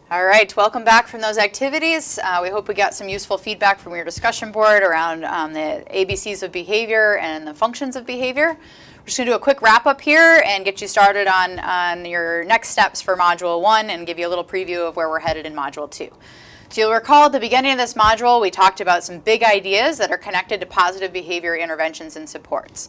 All right, welcome back from those activities. We hope we got some useful feedback from your discussion board around the ABCs of behavior and the functions of behavior. We're just going to do a quick wrap up here and get you started on your next steps for Module 1 and give you a little preview of where we're headed in Module 2. So you'll recall at the beginning of this module, we talked about some big ideas that are connected to positive behavior interventions and supports.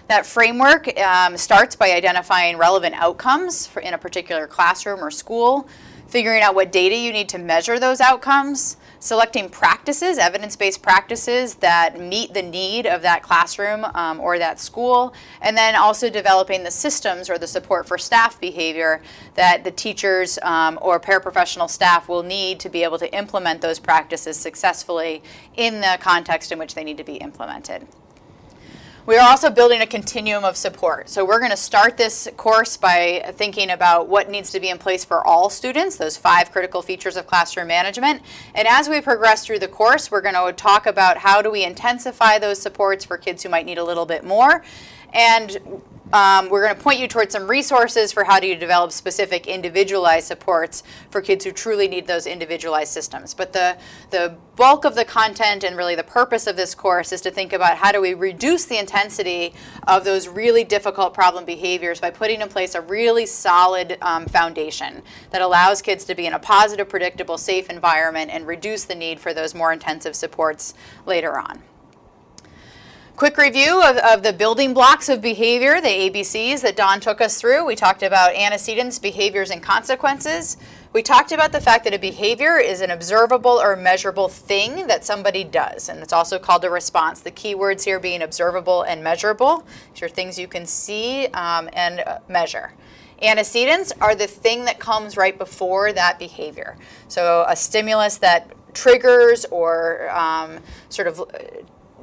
That framework starts by identifying relevant outcomes in a particular classroom or school, figuring out what data you need to measure those outcomes, selecting practices, evidence-based practices that meet the need of that classroom or that school, and then also developing the systems or the support for staff behavior that the teachers or paraprofessional staff will need to be able to implement those practices successfully in the context in which they need to be implemented. We are also building a continuum of support. So we're going to start this course by thinking about what needs to be in place for all students, those 5 critical features of classroom management. And as we progress through the course, we're going to talk about how do we intensify those supports for kids who might need a little bit more. And we're going to point you towards some resources for how do you develop specific individualized supports for kids who truly need those individualized systems. But the bulk of the content and really the purpose of this course is to think about how do we reduce the intensity of those really difficult problem behaviors by putting in place a really solid foundation that allows kids to be in a positive, predictable, safe environment and reduce the need for those more intensive supports later on. Quick review of the building blocks of behavior, the ABCs that Dawn took us through. We talked about antecedents, behaviors, and consequences. We talked about the fact that a behavior is an observable or measurable thing that somebody does, and it's also called a response. The key words here being observable and measurable. These are things you can see and measure. Antecedents are the thing that comes right before that behavior. So a stimulus that triggers or sort of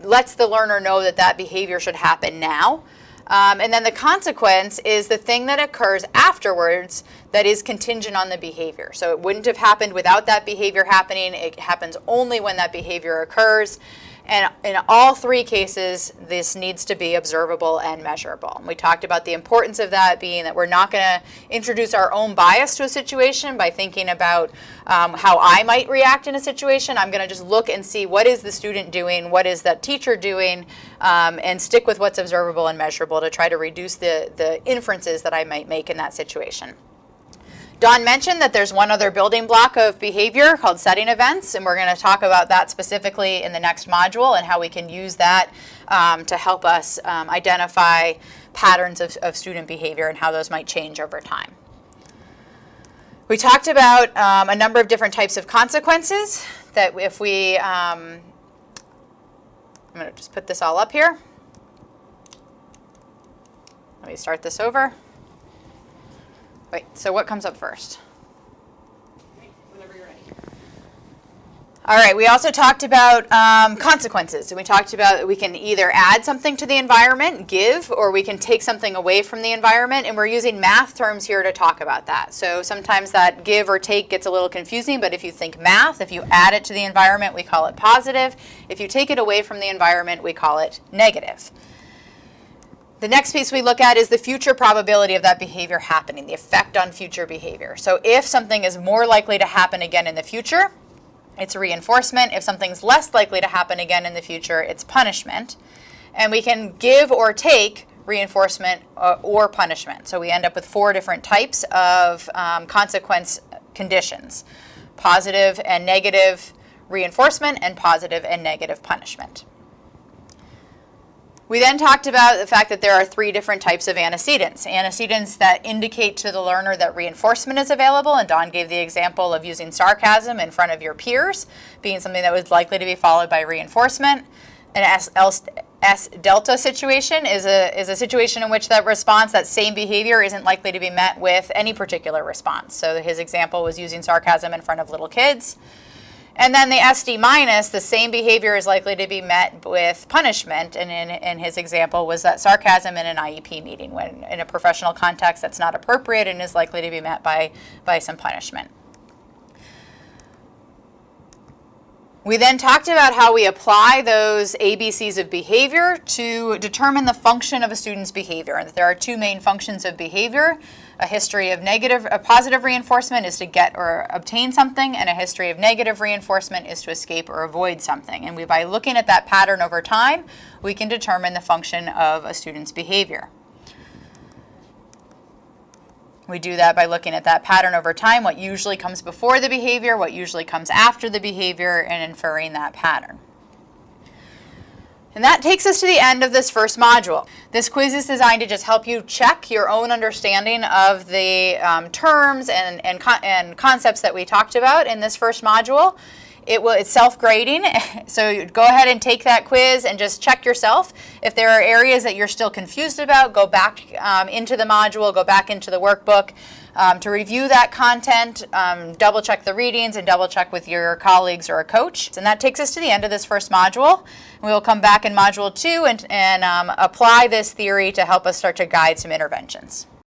lets the learner know that that behavior should happen now. And then the consequence is the thing that occurs afterwards that is contingent on the behavior. So it wouldn't have happened without that behavior happening. It happens only when that behavior occurs. And in all 3 cases, this needs to be observable and measurable. We talked about the importance of that being that we're not going to introduce our own bias to a situation by thinking about how I might react in a situation. I'm going to just look and see what is the student doing, what is that teacher doing, and stick with what's observable and measurable to try to reduce the inferences that I might make in that situation. Dawn mentioned that there's one other building block of behavior called setting events, and we're going to talk about that specifically in the next module and how we can use that to help us identify patterns of student behavior and how those might change over time. We talked about a number of different types of consequences that if we, I'm going to just put this all up here. Let me start this over. Wait, so what comes up first? Whenever you're ready. All right, we also talked about consequences. And we talked about we can either add something to the environment, give, or we can take something away from the environment. And we're using math terms here to talk about that. So sometimes that give or take gets a little confusing, but if you think math, if you add it to the environment, we call it positive. If you take it away from the environment, we call it negative. The next piece we look at is the future probability of that behavior happening, the effect on future behavior. So if something is more likely to happen again in the future, it's reinforcement. If something's less likely to happen again in the future, it's punishment. And we can give or take reinforcement or punishment. So we end up with 4 different types of consequence conditions: positive and negative reinforcement and positive and negative punishment. We then talked about the fact that there are 3 different types of antecedents. Antecedents that indicate to the learner that reinforcement is available, and Dawn gave the example of using sarcasm in front of your peers, being something that was likely to be followed by reinforcement. An S-delta situation is a situation in which that response, that same behavior, isn't likely to be met with any particular response. So his example was using sarcasm in front of little kids. And then the SD minus, the same behavior is likely to be met with punishment, and in his example was that sarcasm in an IEP meeting, when in a professional context that's not appropriate and is likely to be met by some punishment. We then talked about how we apply those ABCs of behavior to determine the function of a student's behavior, and that there are 2 main functions of behavior. A history of positive reinforcement is to get or obtain something, and a history of negative reinforcement is to escape or avoid something. And by looking at that pattern over time, we can determine the function of a student's behavior. We do that by looking at that pattern over time, what usually comes before the behavior, what usually comes after the behavior, and inferring that pattern. And that takes us to the end of this first module. This quiz is designed to just help you check your own understanding of the terms and concepts that we talked about in this first module. It's self-grading, so go ahead and take that quiz and just check yourself. If there are areas that you're still confused about, go back into the module, go back into the workbook to review that content, double check the readings, and double check with your colleagues or a coach. And that takes us to the end of this first module. We will come back in module 2 and apply this theory to help us start to guide some interventions.